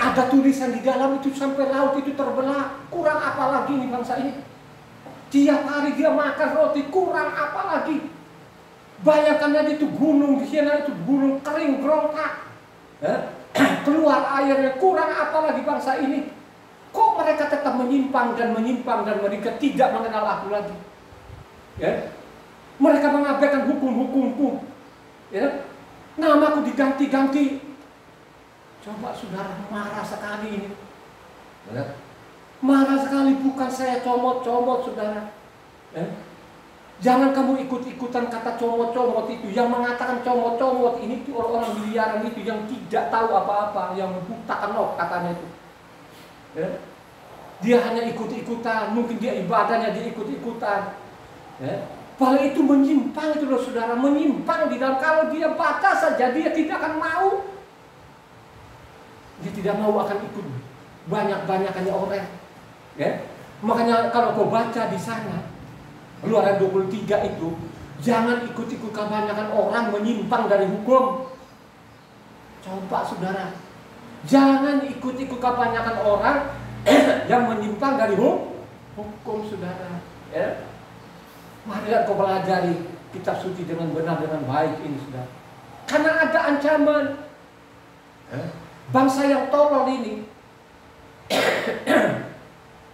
Ada tulisan di dalam itu sampai laut itu terbelah, kurang apa lagi ini bangsa ini? Tiap hari dia makan roti, kurang apa lagi? Bayangkan aja itu gunung di sana, itu gunung kering berontak. Keluar airnya, kurang apa lagi bangsa ini? Kok mereka tetap menyimpang dan mereka tidak mengenal aku lagi? Ya? Mereka mengabaikan hukum-hukumku. Ya? Namaku diganti-ganti. Coba saudara, marah sekali ini. Ya? Marah sekali, bukan saya comot-comot saudara. Ya? Jangan kamu ikut-ikutan kata comot-comot itu. Yang mengatakan comot-comot ini tuh orang-orang miliaran itu yang tidak tahu apa-apa, yang buta kenok katanya itu. Ya? Dia hanya ikut-ikutan, mungkin dia ibadahnya dia ikut-ikutan. Ya? Padahal itu menyimpang itu loh saudara, menyimpang di dalam. Kalau dia baca saja dia tidak akan mau. Dia tidak mau akan ikut banyak-banyakannya orang. Ya? Makanya kalau kau baca di sana Keluaran 23 itu, jangan ikut-ikut kebanyakan orang menyimpang dari hukum. Coba saudara, jangan ikut-ikut kebanyakan orang yang menyimpang dari hukum saudara. Ya? Mari kau pelajari kitab suci dengan benar, dengan baik ini saudara. Karena ada ancaman. Bangsa yang tolol ini,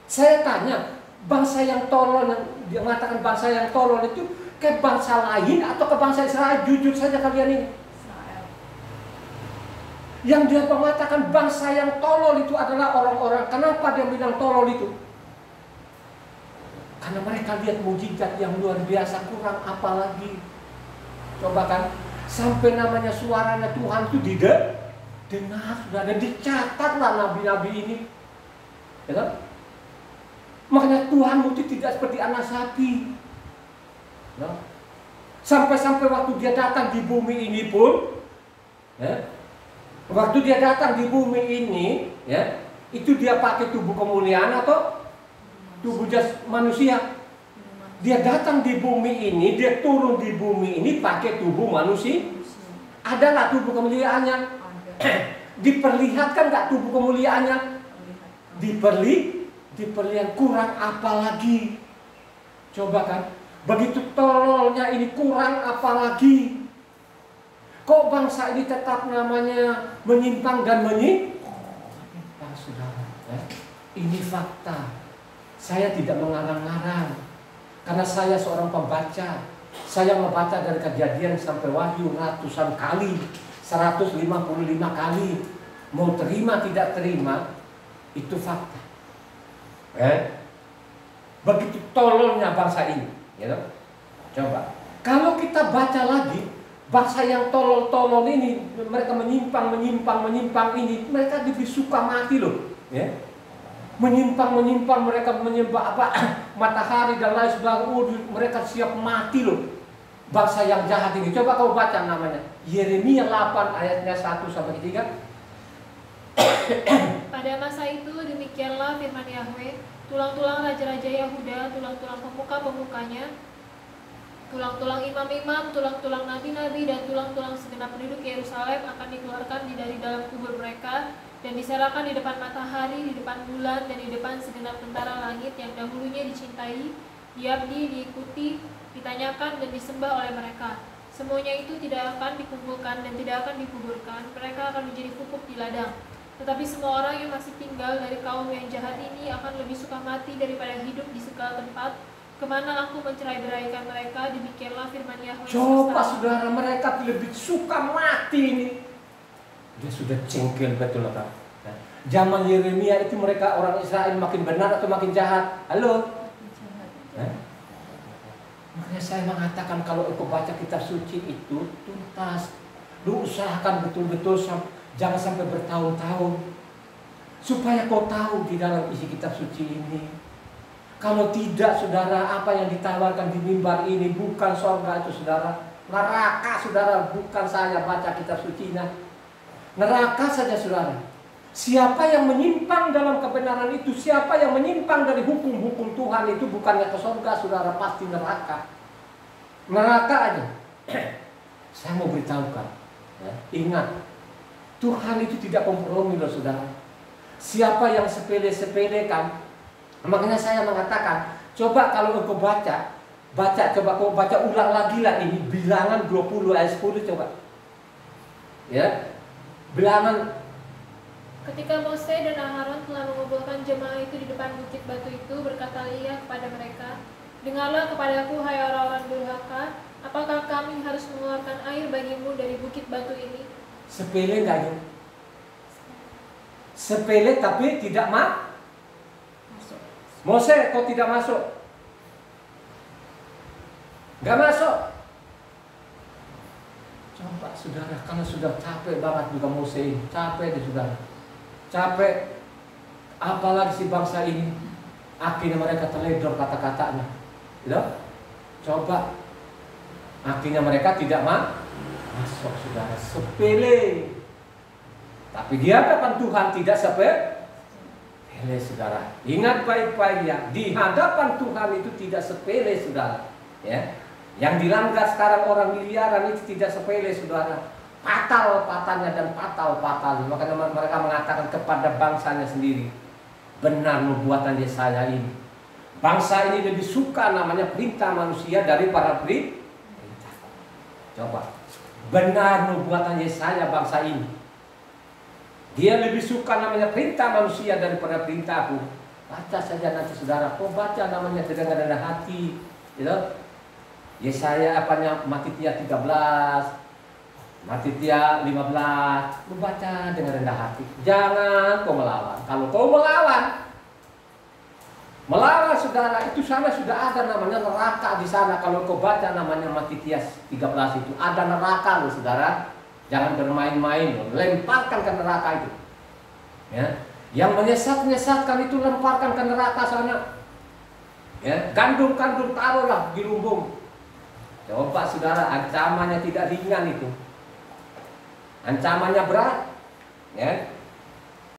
saya tanya, bangsa yang tolol, dia mengatakan bangsa yang tolol itu ke bangsa lain atau ke bangsa Israel? Jujur saja kalian ini. Israel. Yang dia mengatakan bangsa yang tolol itu adalah orang-orang. Kenapa dia bilang tolol itu? Karena mereka lihat mujizat yang luar biasa, kurang apa lagi. Coba kan, sampai namanya suaranya Tuhan itu dengar, sudah ada, dicatatlah nabi-nabi ini. Ya kan? Makanya Tuhan itu tidak seperti anak sapi. Ya. Sampai-sampai waktu dia datang di bumi ini pun, ya, waktu dia datang di bumi ini, ya, itu dia pakai tubuh kemuliaan atau tubuh manusia. Dia datang di bumi ini, dia turun di bumi ini pakai tubuh manusia. Adalah tubuh kemuliaannya. Diperlihatkan nggak tubuh kemuliaannya? Diperlihat, kurang apa lagi? Coba kan, begitu tololnya ini, kurang apa lagi? Kok bangsa ini tetap namanya menyimpang dan menyimpang, saudara? Ini fakta. Saya tidak mengarang-arang, karena saya seorang pembaca. Saya membaca dari Kejadian sampai Wahyu ratusan kali, 155 kali. Mau terima tidak terima, itu fakta. Begitu tololnya bangsa ini, gitu. Coba, kalau kita baca lagi, bangsa yang tolol-tolol ini, mereka menyimpang ini, mereka lebih suka mati loh, ya. Menyimpang, mereka menyembah matahari dan lain sebagainya, mereka siap mati loh. Bangsa yang jahat ini, coba kau baca namanya Yeremia 8 ayatnya 1 sampai 3. Pada masa itu demikianlah firman Yahweh, tulang-tulang raja-raja Yahuda, tulang-tulang pemuka-pemukanya, tulang-tulang imam-imam, tulang-tulang nabi-nabi, dan tulang-tulang segenap penduduk Yerusalem akan dikeluarkan dari dalam kubur mereka dan diserahkan di depan matahari, di depan bulan, dan di depan segenap tentara langit yang dahulunya dicintai, diabdi, diikuti, ditanyakan, dan disembah oleh mereka. Semuanya itu tidak akan dikumpulkan dan tidak akan dikuburkan, mereka akan menjadi pupuk di ladang. Tetapi semua orang yang masih tinggal dari kaum yang jahat ini akan lebih suka mati daripada hidup di segala tempat kemana aku mencerai-beraikan mereka. Demikianlah firman Yahweh. Coba saudara, mereka lebih suka mati ini. Dia sudah cengkel betul kan? Zaman Yeremia itu mereka orang Israel makin benar atau makin jahat? Halo? Makanya saya mengatakan kalau engkau baca kitab suci itu tuntas, lu usahakan betul-betul jangan sampai bertahun-tahun, supaya kau tahu di dalam isi kitab suci ini. Kalau tidak, saudara, apa yang ditawarkan di mimbar ini bukan surga itu, saudara. Neraka, saudara, bukan saya baca kitab suci. Neraka saja, saudara. Siapa yang menyimpang dalam kebenaran itu, siapa yang menyimpang dari hukum-hukum Tuhan itu bukannya ke surga, saudara, pasti neraka. Neraka aja. Saya mau beritahukan, ya, ingat, Tuhan itu tidak kompromi loh, saudara. Siapa yang sepele-sepelekan, makanya saya mengatakan, coba kalau engkau coba kau baca ulang lagi lah ini Bilangan 20 ayat 10, coba. Ya. Bilangan. Ketika Mose dan Aharon telah mengumpulkan jemaah itu di depan bukit batu itu, berkata ia kepada mereka, dengarlah kepadaku, hai orang-orang durhaka, apakah kami harus mengeluarkan air bagimu dari bukit batu ini? Sepele enggak gitu? Sepele tapi tidak masuk. Mose, kau tidak masuk. Enggak masuk. Coba saudara, karena sudah capek banget juga Mose ini. Capek deh saudara. Capek. Apalagi si bangsa ini. Akhirnya mereka teledor kata-katanya. Gitu? Coba. Akhirnya mereka tidak masuk, saudara. Sepele. Tapi di hadapan Tuhan tidak sepele, saudara. Ingat baik-baik ya, di hadapan Tuhan itu tidak sepele, saudara. Ya, yang dilanggar sekarang orang miliaran itu tidak sepele, saudara. Patal-patalnya dan patal-patal. Makanya mereka mengatakan kepada bangsanya sendiri, benar nubuatan Yesaya ini. Bangsa ini lebih suka namanya perintah manusia daripada perintah. Coba, benar nubuatan Yesaya bangsa ini. Dia lebih suka namanya perintah manusia daripada perintahku. Baca saja nanti saudara, kau baca namanya dengan rendah hati, gitu. Yesaya Matitia 13, Matitia 15, lu baca dengan rendah hati. Jangan kau melawan. Kalau kau melawan saudara, itu sana sudah ada namanya neraka di sana. Kalau kau baca namanya Matitia 13 itu ada neraka loh, saudara. Jangan bermain-main, lemparkan ke neraka itu. Ya, yang menyesatkan itu lemparkan ke neraka sana. Ya, gandum taruhlah di lumbung. Coba saudara, ancamannya tidak ringan itu. Ancamannya berat. Ya.